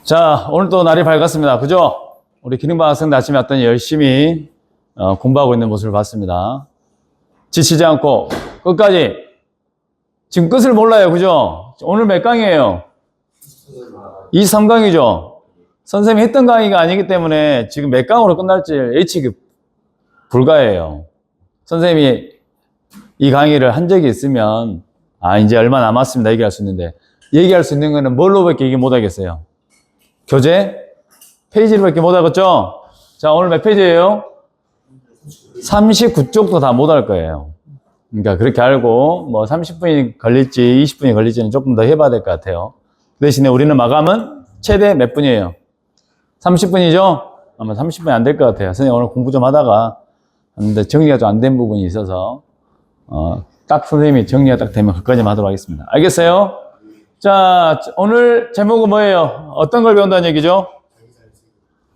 자, 오늘 또 날이 밝았습니다. 그죠? 우리 기능반 학생들 아침에 왔더니 열심히 공부하고 있는 모습을 봤습니다. 지치지 않고 끝까지. 지금 끝을 몰라요. 그죠? 오늘 몇 강이에요? 23강이죠? 선생님이 했던 강의가 아니기 때문에 지금 몇 강으로 끝날지 예측이 불가해요. 선생님이 이 강의를 한 적이 있으면 이제 얼마 남았습니다 얘기할 수 있는데, 얘기할 수 있는 거는 뭘로밖에 얘기 못 하겠어요? 교재? 페이지로밖에 못 하겠죠? 자, 오늘 몇 페이지예요? 39쪽도 다 못 할 거예요. 그러니까 그렇게 알고 뭐 30분이 걸릴지 20분이 걸릴지는 조금 더 해봐야 될 것 같아요. 그 대신에 우리는 마감은 최대 몇 분이에요? 30분이죠? 아마 30분이 안 될 것 같아요. 선생님 오늘 공부 좀 하다가 근데 정리가 좀 안 된 부분이 있어서 딱 선생님이 정리가 딱 되면 그까지만 하도록 하겠습니다. 알겠어요? 자, 오늘 제목은 뭐예요? 어떤 걸 배운다는 얘기죠?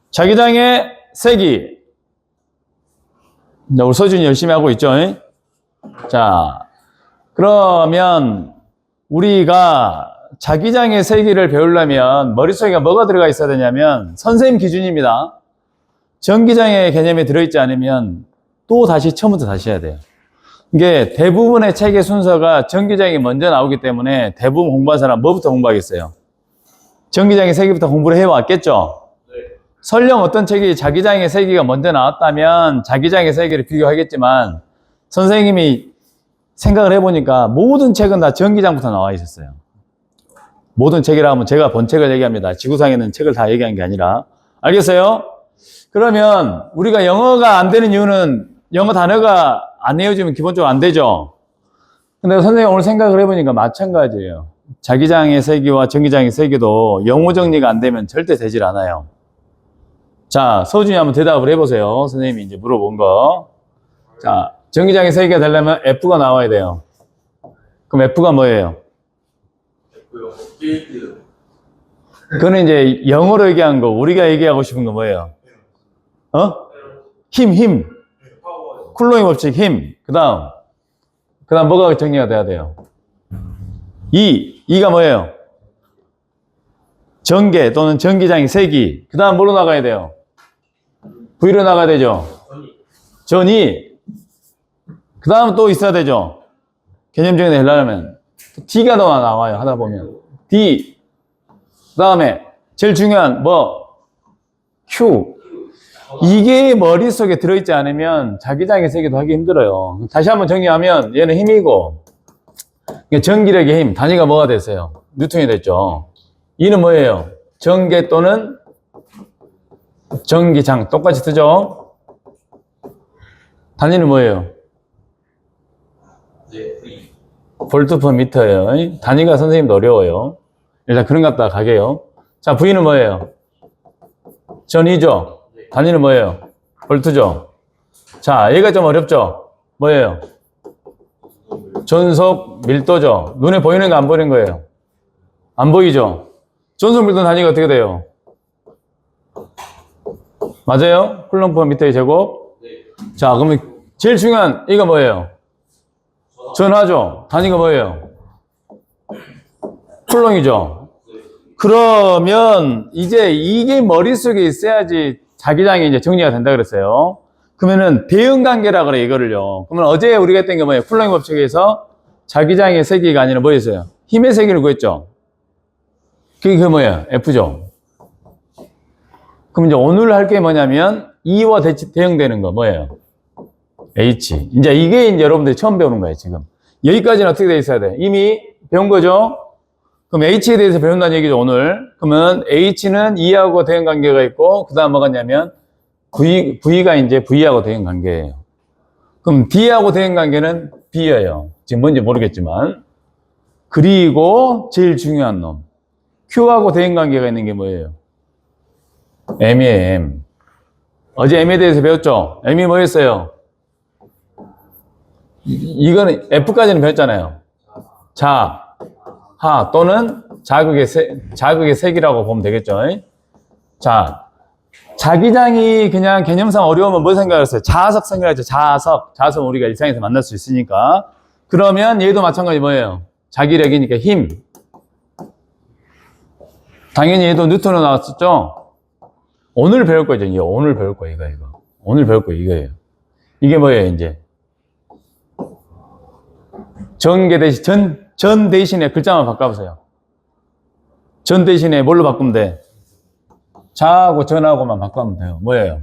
자기장의 세기. 우리 서준이 열심히 하고 있죠? 자, 그러면 우리가 자기장의 세기를 배우려면 머릿속에 뭐가 들어가 있어야 되냐면 선생님 기준입니다. 전기장의 개념이 들어있지 않으면 또 다시 처음부터 다시 해야 돼요. 이게 대부분의 책의 순서가 전기장이 먼저 나오기 때문에 대부분 공부한 사람 뭐부터 공부하겠어요? 전기장의 세기부터 공부를 해왔겠죠? 네. 설령 어떤 책이 자기장의 세기가 먼저 나왔다면 자기장의 세기를 비교하겠지만 선생님이 생각을 해보니까 모든 책은 다 전기장부터 나와 있었어요. 모든 책이라 하면 제가 본 책을 얘기합니다. 지구상에는 책을 다 얘기한 게 아니라. 알겠어요? 그러면 우리가 영어가 안 되는 이유는 영어 단어가 안 외워지면 기본적으로 안 되죠. 근데 선생님 오늘 생각을 해보니까 마찬가지예요. 자기장의 세기와 전기장의 세기도 영어 정리가 안 되면 절대 되질 않아요. 자, 서준이 한번 대답을 해보세요. 선생님이 이제 물어본 거. 자, 전기장의 세기가 되려면 F가 나와야 돼요. 그럼 F가 뭐예요? F요. 필드. 그거는 이제 영어로 얘기한 거, 우리가 얘기하고 싶은 거 뭐예요? 힘. 쿨롱의 법칙, 힘. 그 다음 뭐가 정리가 돼야 돼요? E가 뭐예요? 전개 또는 전기장의 세기. 그 다음 뭐로 나가야 돼요? V로 나가야 되죠? 전이. 그 다음 또 있어야 되죠? 개념 정리 하려면 D가 더 나와요. 하다 보면 D. 그 다음에 제일 중요한 Q. 이게 머릿속에 들어있지 않으면 자기장의 세계도 하기 힘들어요. 다시 한번 정리하면 얘는 힘이고 전기력의 힘, 단위가 뭐가 됐어요? 뉴턴이 됐죠. E는 뭐예요? 전개 또는 전기장 똑같이 쓰죠. 단위는 뭐예요? 볼트 퍼 미터예요. 단위가 선생님도 어려워요. 일단 그런 것 갖다가 가게요. 자, V는 뭐예요? 전이죠. 단위는 뭐예요? 볼트죠. 자, 얘가 좀 어렵죠? 뭐예요? 전속 밀도죠. 눈에 보이는 거 안 보이는 거예요? 안 보이죠? 전속 밀도 단위가 어떻게 돼요? 맞아요? 쿨롱 퍼 미터의 제곱? 자, 그러면 제일 중요한 이거 뭐예요? 전하죠. 단위가 뭐예요? 쿨롱이죠. 그러면 이제 이게 머릿속에 있어야지 자기장이 이제 정리가 된다 그랬어요. 그러면은 대응 관계라 그래 이거를요. 그러면 어제 우리가 했던 게 뭐예요? 쿨롱의 법칙에서 자기장의 세기가 아니라 뭐였어요? 힘의 세기를 구했죠. 그게 뭐예요? F죠. 그럼 이제 오늘 할 게 뭐냐면 E와 대응되는 거 뭐예요? H. 이제 이게 이제 여러분들이 처음 배우는 거예요, 지금. 여기까지는 어떻게 돼 있어야 돼? 이미 배운 거죠? 그럼 H에 대해서 배운다는 얘기죠, 오늘. 그러면 H는 E하고 대응 관계가 있고, 그 다음 뭐가 있냐면, V가 이제 V하고 대응 관계예요. 그럼 D하고 대응 관계는 B예요. 지금 뭔지 모르겠지만. 그리고 제일 중요한 놈. Q하고 대응 관계가 있는 게 뭐예요? M이에요, M. 어제 M에 대해서 배웠죠? M이 뭐였어요? 이거는 F까지는 배웠잖아요. 하 또는 자극의 세기라고 보면 되겠죠. 자, 자기장이 그냥 개념상 어려우면 뭘 생각했어요? 자석 생각하죠. 자석 우리가 일상에서 만날 수 있으니까. 그러면 얘도 마찬가지 뭐예요? 자기력이니까 힘. 당연히 얘도 뉴턴으로 나왔었죠? 오늘 배울 거죠. 이제 오늘 배울 거예요. 이거. 오늘 배울 거예요. 이거예요. 이게 뭐예요, 이제? 전개 대신, 전 대신에 글자만 바꿔보세요. 전 대신에 뭘로 바꾸면 돼? 자하고 전하고만 바꾸면 돼요. 뭐예요?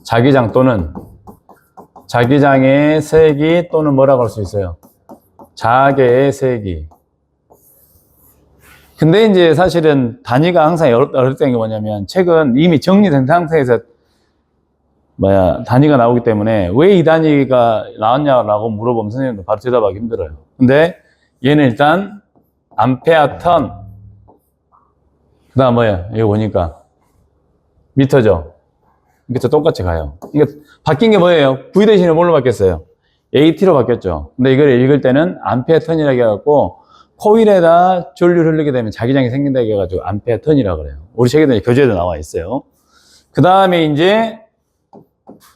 자기장 또는 자기장의 세기 또는 뭐라고 할 수 있어요? 자계의 세기. 근데 이제 사실은 단위가 항상 어렵다는 게 뭐냐면 책은 이미 정리된 상태에서 단위가 나오기 때문에 왜 이 단위가 나왔냐라고 물어보면 선생님도 바로 대답하기 힘들어요. 근데 얘는 일단 암페어 턴, 그 다음 뭐야? 이거 보니까 미터죠? 이게 똑같이 가요. 이게 바뀐 게 뭐예요? V 대신에 뭘로 바뀌었어요? AT로 바뀌었죠. 근데 이걸 읽을 때는 암페어 턴이라고 해갖고 코일에다 전류를 흐르게 되면 자기장이 생긴다고 해가지고 암페어 턴이라고 그래요. 우리 책에도 교재에도 나와 있어요. 그 다음에 이제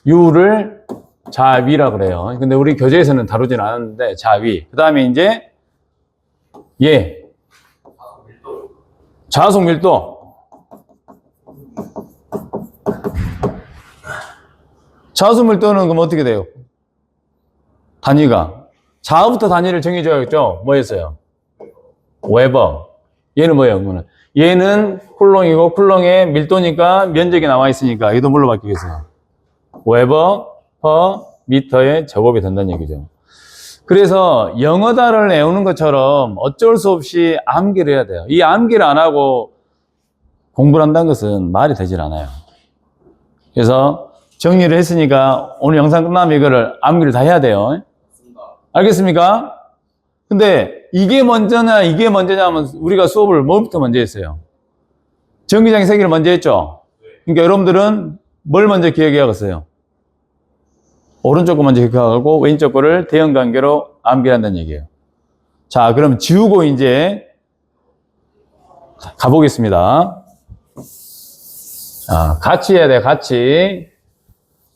U를 자위라고 그래요. 근데 우리 교재에서는 다루진 않았는데 자위. 그 다음에 이제 자속 밀도. 자속 밀도는 그럼 어떻게 돼요? 단위가 자부터 단위를 정해줘야겠죠. 뭐였어요? 웨버. 얘는 뭐예요? 얘는 쿨롱이고 쿨롱의 밀도니까 면적이 나와 있으니까 얘도 뭘로 바뀌겠어요? 웨버 퍼 미터의 제곱이 된다는 얘기죠. 그래서 영어다를 외우는 것처럼 어쩔 수 없이 암기를 해야 돼요. 이 암기를 안 하고 공부를 한다는 것은 말이 되질 않아요. 그래서 정리를 했으니까 오늘 영상 끝나면 이거를 암기를 다 해야 돼요. 알겠습니까? 근데 이게 먼저냐 이게 먼저냐 하면 우리가 수업을 뭐부터 먼저 했어요? 전기장의 세기를 먼저 했죠? 그러니까 여러분들은 뭘 먼저 기억해야겠어요? 오른쪽 거 먼저 기억하고 왼쪽 거를 대형관계로 암기한다는 얘기예요. 자, 그럼 지우고 이제 가보겠습니다. 자, 같이 해야 돼, 같이.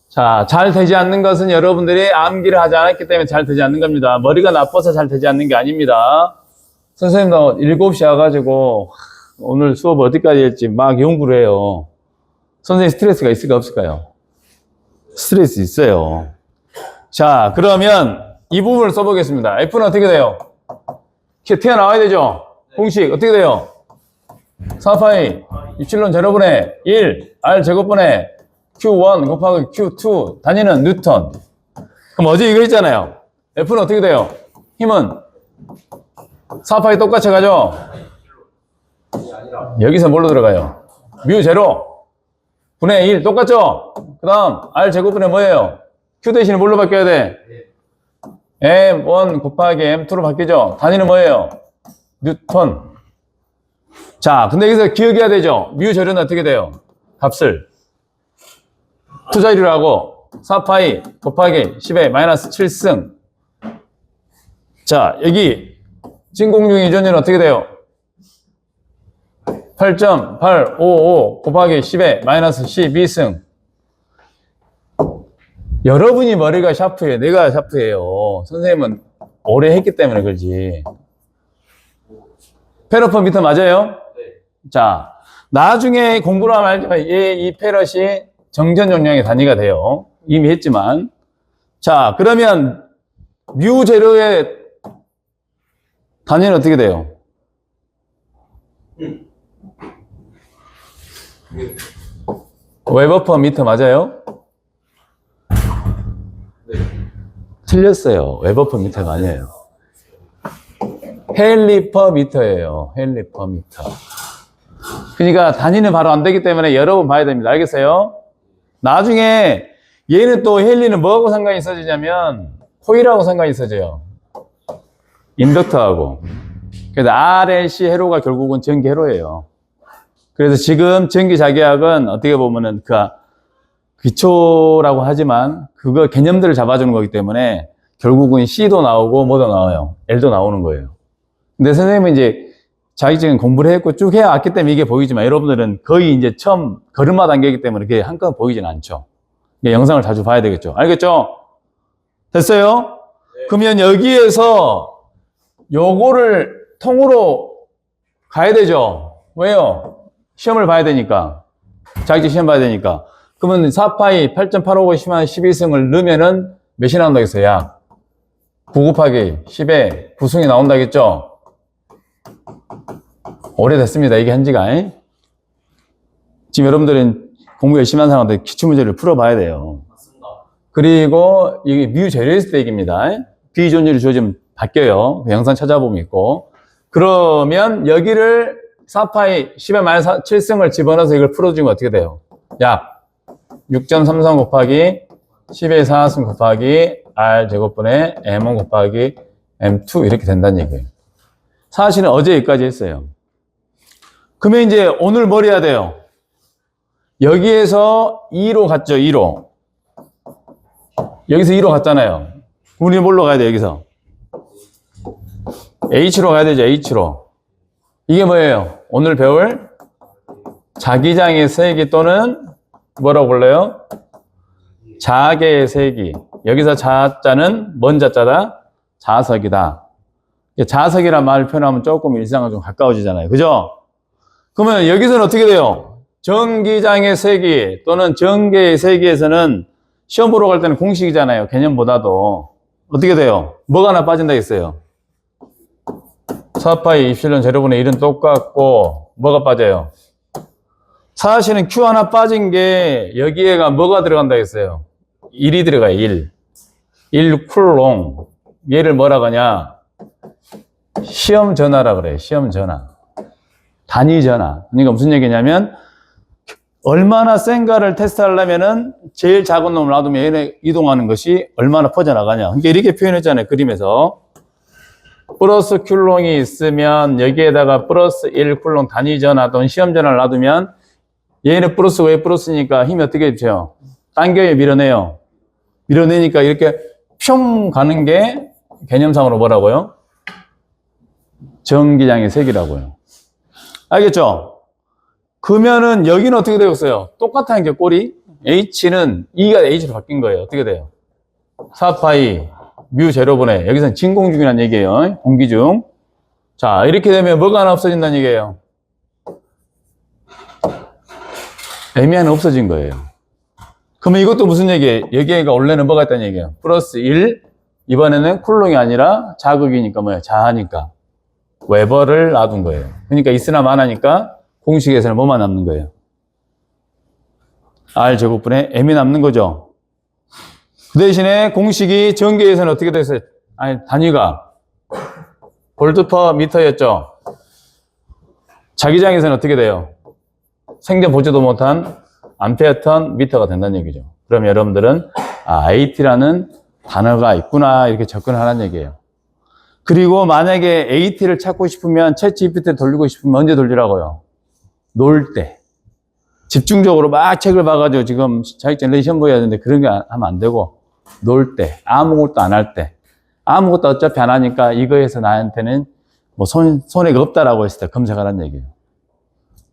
자, 잘 되지 않는 것은 여러분들이 암기를 하지 않았기 때문에 잘 되지 않는 겁니다. 머리가 나빠서 잘 되지 않는 게 아닙니다. 선생님도 7시에 와가지고 오늘 수업 어디까지 할지 막 연구를 해요. 선생님 스트레스가 있을까 없을까요? 스트레스 있어요. 자, 그러면 이 부분을 써보겠습니다. F는 어떻게 돼요? 튀어나와야 되죠? 공식 어떻게 돼요? 4파이 입실론 제로분의 1 R 제곱분의 Q1 곱하기 Q2 단위는 뉴턴. 그럼 어제 이거 있잖아요. F는 어떻게 돼요? 힘은 4파이 똑같이 가죠? 여기서 뭘로 들어가요? 뮤 제로 분의 1 똑같죠? 그 다음 R 제곱분의 뭐예요? Q 대신에 뭘로 바뀌어야 돼? M1 곱하기 M2로 바뀌죠? 단위는 뭐예요? 뉴턴. 자, 근데 여기서 기억해야 되죠? 뮤 제로는 어떻게 돼요? 값을 투자율을 하고 4파이 곱하기 10의 마이너스 7승. 자, 여기 진공중 이전율은 어떻게 돼요? 8.855 곱하기 10의 마이너스 12승. 여러분이 머리가 샤프해요. 내가 샤프해요. 선생님은 오래 했기 때문에 그렇지. 페럿 미터 맞아요? 네. 자, 나중에 공부를 하면 알지만 이 페럿이 정전 용량의 단위가 돼요. 이미 했지만. 자, 그러면 뮤 제로의 단위는 어떻게 돼요? 웨버 퍼 미터 맞아요? 네. 틀렸어요. 웨버 퍼 미터가 아니에요. 헨리 퍼 미터예요. 헨리 퍼 미터. 그러니까 단위는 바로 안 되기 때문에 여러 번 봐야 됩니다. 알겠어요? 나중에 얘는 또 헨리는 뭐하고 상관이 있어지냐면 코일하고 상관이 있어져요. 인덕터하고. 그래서 RLC 회로가 결국은 전기 회로예요. 그래서 지금 전기 자기학은 어떻게 보면은 그 기초라고 하지만 그거 개념들을 잡아주는 거기 때문에 결국은 C도 나오고 뭐도 나와요. L도 나오는 거예요. 근데 선생님은 이제 자격증은 공부를 했고 쭉 해왔기 때문에 이게 보이지만 여러분들은 거의 이제 처음 걸음마 단계이기 때문에 그게 한꺼번에 보이진 않죠. 영상을 자주 봐야 되겠죠. 알겠죠? 됐어요? 네. 그러면 여기에서 요거를 통으로 가야 되죠. 왜요? 시험을 봐야 되니까. 자격증 시험 봐야 되니까. 그러면 4파이 8.850 12승을 넣으면은 몇이 나온다겠어요? 약 9 곱하기 10에 9승이 나온다겠죠? 오래됐습니다. 이게 한지가. 지금 여러분들은 공부 열심히 하는 사람한테 기출문제를 풀어봐야 돼요. 맞습니다. 그리고 이게 미유제로했을 때 얘기입니다. 비존율이 주어지면 바뀌어요. 그 영상 찾아보면 있고. 그러면 여기를 4파이 10에 마이너스 7승을 집어넣어서 이걸 풀어주면 어떻게 돼요? 약 6.33 곱하기 10의 4승 곱하기 R 제곱분의 M1 곱하기 M2 이렇게 된다는 얘기예요. 사실은 어제 여기까지 했어요. 그러면 이제 오늘 뭘 해야 돼요? 여기에서 2로 갔죠, 2로. 여기서 2로 갔잖아요. 우리 뭘로 가야 돼, 여기서? H로 가야 되죠, H로. 이게 뭐예요? 오늘 배울 자기장의 세기 또는 뭐라고 불러요? 자계의 세기. 여기서 자자는 뭔 자자다? 자석이다. 자석이란 말을 표현하면 조금 일상과 좀 가까워지잖아요. 그죠? 그러면 여기서는 어떻게 돼요? 전기장의 세기 또는 전개의 세기에서는 시험 보러 갈 때는 공식이잖아요. 개념보다도. 어떻게 돼요? 뭐가 하나 빠진다 했어요? 4파이 입실론 제로분의 1은 똑같고 뭐가 빠져요? 사실은 Q 하나 빠진 게 여기에가 뭐가 들어간다 했어요? 1이 들어가요. 1 쿨롱. 얘를 뭐라고 하냐? 시험 전화라 그래요. 시험 전화. 단위 전화. 그러니까 무슨 얘기냐면 얼마나 센가를 테스트하려면은 제일 작은 놈을 놔두면 얘네 이동하는 것이 얼마나 퍼져나가냐. 그러니까 이렇게 표현했잖아요. 그림에서. 플러스 쿨롱이 있으면 여기에다가 플러스 1 쿨롱 단위 전화 또는 시험 전화를 놔두면 얘는 플러스고 왜 플러스니까 힘이 어떻게 되죠? 당겨요, 밀어내요. 밀어내니까 이렇게 평 가는 게 개념상으로 뭐라고요? 전기장의 세기라고요. 알겠죠? 그러면은 여기는 어떻게 되었어요? 똑같은 게 꼴이 H는 E가 H로 바뀐 거예요. 어떻게 돼요? 4파이 뮤 제로분의 여기서는 진공중이라는 얘기예요. 공기중. 자, 이렇게 되면 뭐가 하나 없어진다는 얘기예요? M이 하나 없어진 거예요. 그러면 이것도 무슨 얘기예요? 여기가 원래는 뭐가 있다는 얘기예요? 플러스 1 이번에는 쿨롱이 아니라 자극이니까 뭐예요? 자하니까 웨버를 놔둔 거예요. 그러니까 있으나 마나니까 공식에서는 뭐만 남는 거예요? R 제곱분의 M이 남는 거죠. 그 대신에 공식이 전기에서는 어떻게 됐어요? 아니, 단위가 볼트 퍼 미터였죠. 자기장에서는 어떻게 돼요? 생전 보지도 못한 암페어 턴 미터가 된다는 얘기죠. 그럼 여러분들은 AT라는 단어가 있구나 이렇게 접근하라는 얘기예요. 그리고 만약에 AT를 찾고 싶으면 챗GPT 돌리고 싶으면 언제 돌리라고요? 놀 때. 집중적으로 막 책을 봐가지고 지금 자격증 시험 보여야 되는데 그런 게 하면 안 되고 놀 때, 아무것도 안 할 때. 아무것도 어차피 안 하니까 이거에서 나한테는 뭐 손해가 없다라고 했을 때 검색하라는 얘기예요.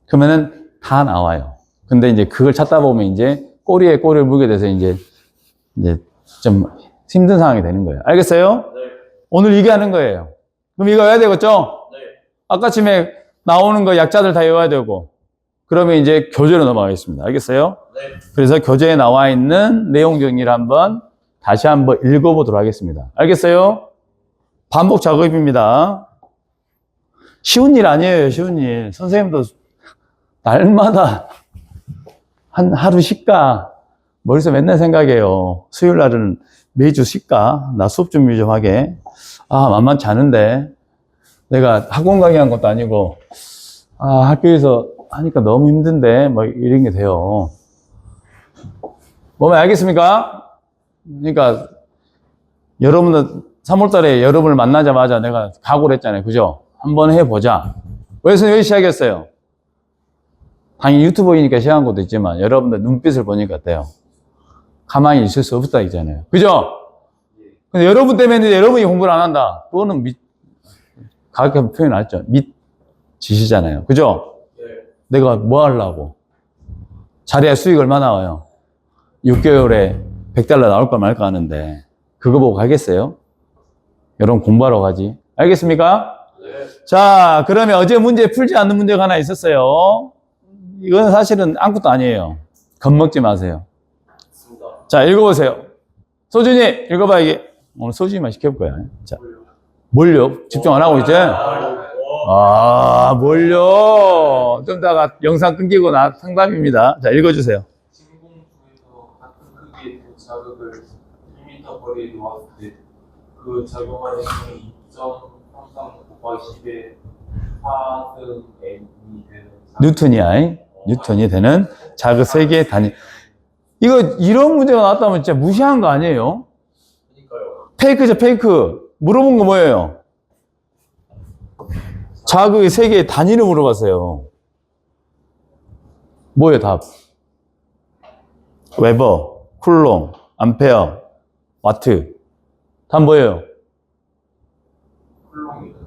그러면은 다 나와요. 근데 이제 그걸 찾다 보면 이제 꼬리에 꼬리를 물게 돼서 이제 좀 힘든 상황이 되는 거예요. 알겠어요? 네. 오늘 이게 하는 거예요. 그럼 이거 외워야 되겠죠? 네. 아까쯤에 나오는 거 약자들 다 외워야 되고. 그러면 이제 교재로 넘어가겠습니다. 알겠어요? 네. 그래서 교재에 나와 있는 내용 정리를 다시 한번 읽어보도록 하겠습니다. 알겠어요? 반복 작업입니다. 쉬운 일 아니에요, 쉬운 일. 선생님도 날마다 한 하루 쉴까? 머릿속에 맨날 생각해요. 수요일 날은 매주 쉴까? 나 수업 준비 좀 하게. 만만치 않은데. 내가 학원 강의한 것도 아니고, 학교에서 하니까 너무 힘든데, 뭐, 이런 게 돼요. 뭐면 알겠습니까? 그러니까, 여러분들, 3월 달에 여러분을 만나자마자 내가 각오를 했잖아요. 그죠? 한번 해보자. 왜 시작했어요? 당연히 유튜버이니까 시작한 것도 있지만, 여러분들 눈빛을 보니까 어때요? 가만히 있을 수 없다, 있잖아요. 그죠? 근데 여러분 때문에 여러분이 공부를 안 한다. 그거는 가격한 표현 알죠? 짓이잖아요. 그죠? 네. 내가 뭐 하려고? 자리에 수익 얼마 나와요? 6개월에 $100 나올까 말까 하는데, 그거 보고 가겠어요? 여러분 공부하러 가지. 알겠습니까? 네. 자, 그러면 어제 문제 풀지 않는 문제가 하나 있었어요. 이건 사실은 아무것도 아니에요. 겁먹지 마세요. 자, 읽어보세요. 소준이, 읽어봐, 이게. 오늘 소준이만 시켜볼 거야. 자, 뭘요? 집중 안 하고 있지? 뭘요? 좀 이따가 영상 끊기고 상담입니다. 자, 읽어주세요. 진공 중에서 같은 크기의 두 자극을 2m 거리에 놓았을 때 그 작용하는 힘이 2.33 곱하기 10의 4등 N이 되는 뉴턴이야. 뉴턴이 되는 자극 세개의 단위. 이거, 이런 문제가 나왔다면 진짜 무시한 거 아니에요? 그러니까요. 페이크죠, 페이크. 물어본 거 뭐예요? 자극의 세개의 단위를 물어봤어요. 뭐예요, 답? 웨버, 쿨롱, 암페어, 와트. 답 뭐예요? 쿨롱이다.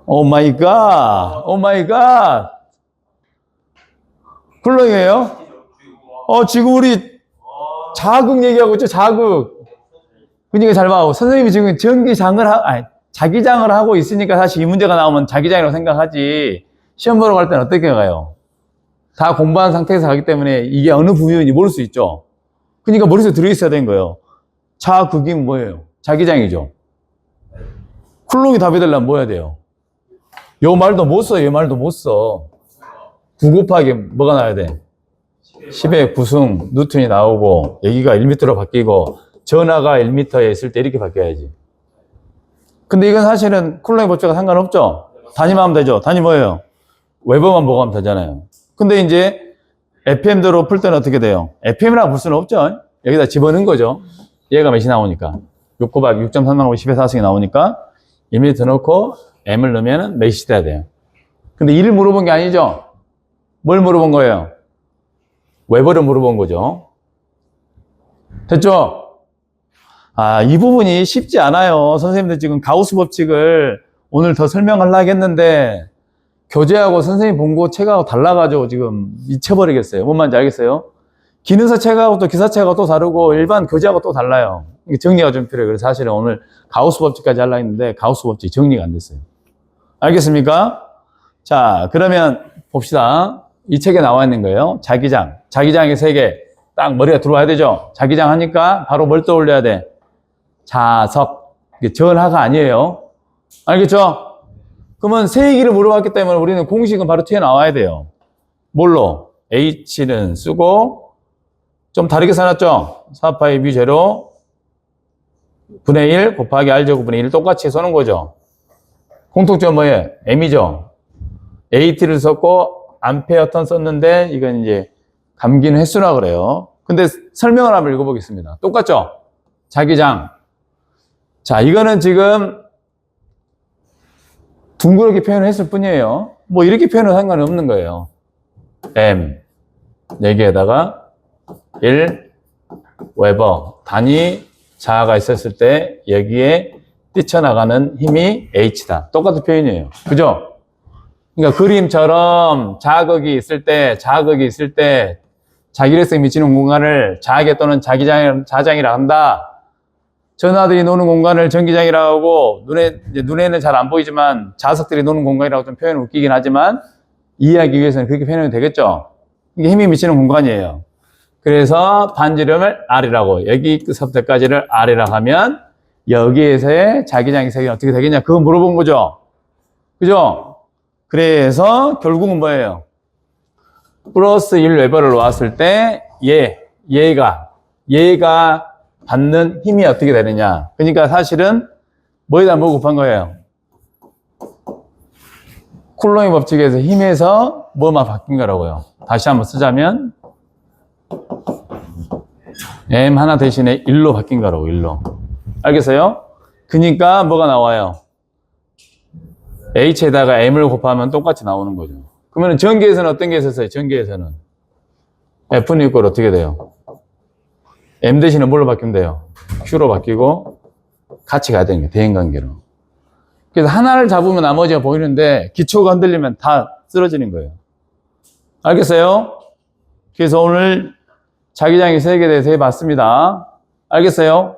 오 마이 갓. 오 마이 갓. 쿨롱이에요? 지금 우리 자극 얘기하고 있죠, 자극. 그러니까 잘 봐. 선생님이 지금 자기장을 하고 있으니까 사실 이 문제가 나오면 자기장이라고 생각하지. 시험 보러 갈 때는 어떻게 가요? 다 공부한 상태에서 가기 때문에 이게 어느 부분인지 모를 수 있죠. 그러니까 머릿속에 들어있어야 되는 거예요. 자극이 뭐예요? 자기장이죠. 쿨롱이 답이 되려면 뭐 해야 돼요? 요 말도 못 써, 요 말도 못 써. 9 곱하기 뭐가 나와야 돼? 10의 9승 뉴턴이 나오고 여기가 1m로 바뀌고 전하가 1m에 있을 때 이렇게 바뀌어야지. 근데 이건 사실은 쿨롱의 법칙과 상관없죠? 단위만 하면 되죠? 단위 뭐예요? 웨버만 보고 하면 되잖아요. 근데 이제 FM대로 풀 때는 어떻게 돼요? FM이라고 볼 수는 없죠? 여기다 집어넣은 거죠. 얘가 몇이 나오니까 6 곱하기 6.3하고 10의 4승이 나오니까 1m 넣고 M을 넣으면 몇이 돼야 돼요. 근데 1을 물어본 게 아니죠? 뭘 물어본 거예요? 웨버를 물어본 거죠. 됐죠? 이 부분이 쉽지 않아요. 선생님들 지금 가우스 법칙을 오늘 더 설명하려고 했는데 교재하고 선생님 본 거 책하고 달라가지고 지금 미쳐버리겠어요. 뭔 말인지 알겠어요? 기능사 책하고 또 기사책하고 또 다르고 일반 교재하고 또 달라요. 이게 정리가 좀 필요해요. 그래서 사실은 오늘 가우스 법칙까지 하려고 했는데 가우스 법칙 정리가 안 됐어요. 알겠습니까? 자, 그러면 봅시다. 이 책에 나와 있는 거예요. 자기장. 자기장이 3개. 딱 머리가 들어와야 되죠? 자기장 하니까 바로 뭘 떠올려야 돼? 자석. 이게 전하가 아니에요. 알겠죠? 그러면 세기를 물어봤기 때문에 우리는 공식은 바로 튀어나와야 돼요. 뭘로? H는 쓰고 좀 다르게 써놨죠? 4파이 뮤 제로 분의 1 곱하기 R제곱분의 1 똑같이 써놓은 거죠. 공통점 뭐예요? M이죠. AT를 썼고 암페어 턴 썼는데 이건 이제 감기는 횟수라 그래요. 근데 설명을 한번 읽어보겠습니다. 똑같죠? 자기장. 자, 이거는 지금 둥그렇게 표현을 했을 뿐이에요. 뭐 이렇게 표현은 상관이 없는 거예요. M 4개에다가 1 웨버 단위 자아가 있었을 때 여기에 뛰쳐나가는 힘이 H다. 똑같은 표현이에요. 그죠? 그러니까 그림처럼 자극이 있을 때 자기력성이 미치는 공간을 자계 또는 자장이라 한다. 전하들이 노는 공간을 전기장이라고 하고 눈에는 잘 안 보이지만 자석들이 노는 공간이라고 좀 표현이 웃기긴 하지만 이해하기 위해서는 그렇게 표현이 되겠죠. 이게 힘이 미치는 공간이에요. 그래서 반지름을 R이라고 여기서부터까지를 R이라고 하면 여기에서의 자기장의 세기는 어떻게 되겠냐 그거 물어본 거죠. 그죠? 그래서 결국은 뭐예요? 플러스 1웨버를 놓았을 때 얘가 받는 힘이 어떻게 되느냐. 그러니까 사실은 뭐에다 뭐 곱한 거예요? 쿨롱의 법칙에서 힘에서 뭐만 바뀐 거라고요. 다시 한번 쓰자면 M 하나 대신에 1로 바뀐 거라고 1로. 알겠어요? 그러니까 뭐가 나와요? H에다가 M을 곱하면 똑같이 나오는 거죠. 그러면 전기에서는 어떤 게 있었어요? 전기에서는 F는 이꼴 어떻게 돼요? M 대신에 뭘로 바뀌면 돼요? Q로 바뀌고 같이 가야 되는 게 대인관계로. 그래서 하나를 잡으면 나머지가 보이는데 기초가 흔들리면 다 쓰러지는 거예요. 알겠어요? 그래서 오늘 자기장의 세계에 대해서 해봤습니다. 알겠어요?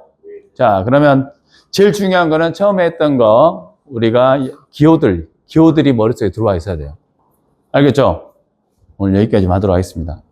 자, 그러면 제일 중요한 거는 처음에 했던 거 우리가 기호들이 머릿속에 들어와 있어야 돼요. 알겠죠? 오늘 여기까지 하도록 하겠습니다.